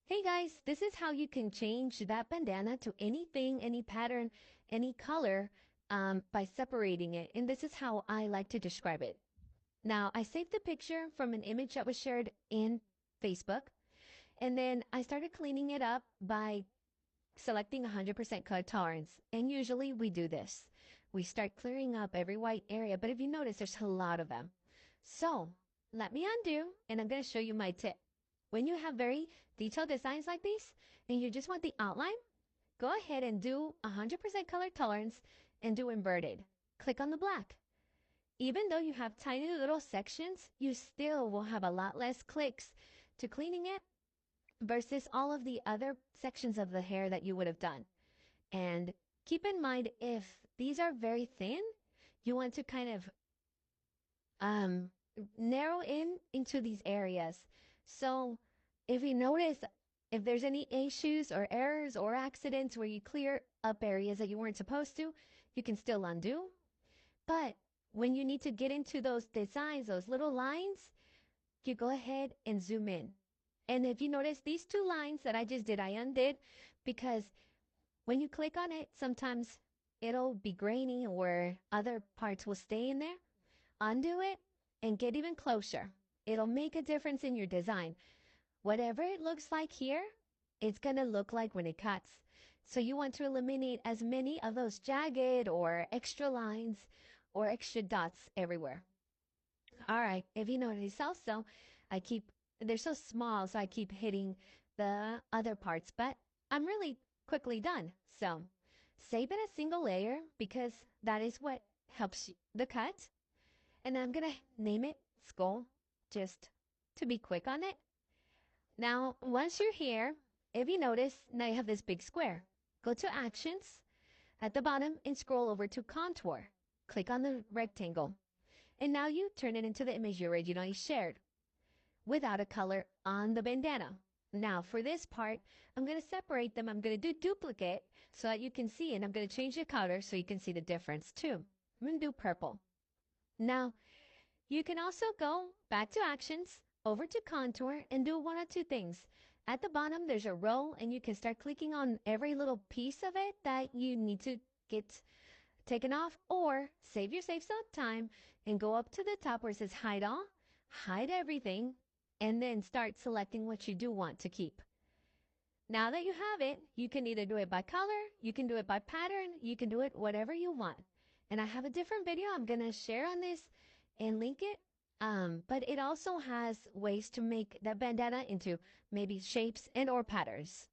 Hey guys, this is how you can change that bandana to anything, any pattern, any color by separating it. And this is how I like to describe it. Now, I saved the picture from an image that was shared in Facebook. And then I started cleaning it up by selecting 100% cut tolerance. And usually we do this. We start clearing up every white area. But if you notice, there's a lot of them. So let me undo and I'm going to show you my tip. When you have very detailed designs like these and you just want the outline, go ahead and do 100% color tolerance and do inverted. Click on the black. Even though you have tiny little sections, you still will have a lot less clicks to cleaning it versus all of the other sections of the hair that you would have done. And keep in mind, if these are very thin, you want to kind of narrow into these areas. So if you notice, if there's any issues or errors or accidents where you clear up areas that you weren't supposed to, you can still undo. But when you need to get into those designs, those little lines, you go ahead and zoom in. And if you notice these two lines that I just did, I undid because when you click on it, sometimes it'll be grainy or other parts will stay in there. Undo it and get even closer. It'll make a difference in your design. Whatever it looks like here, it's going to look like when it cuts. So you want to eliminate as many of those jagged or extra lines or extra dots everywhere. All right, if you notice also, they're so small, so I keep hitting the other parts, but I'm really quickly done. So save in a single layer because that is what helps the cut. And I'm going to name it skull just to be quick on it. Now, once you're here, if you notice, now you have this big square. Go to Actions at the bottom and scroll over to Contour. Click on the rectangle. And now you turn it into the image you originally shared without a color on the bandana. Now, for this part, I'm going to separate them. I'm going to do duplicate so that you can see, and I'm going to change the color so you can see the difference too. I'm going to do purple. Now, you can also go back to Actions, over to Contour, and do one or two things. At the bottom, there's a row, and you can start clicking on every little piece of it that you need to get taken off, or save some time and go up to the top where it says Hide All, hide everything, and then start selecting what you do want to keep. Now that you have it, you can either do it by color, you can do it by pattern, you can do it whatever you want. And I have a different video I'm going to share on this and link it. But it also has ways to make that bandana into maybe shapes and or patterns.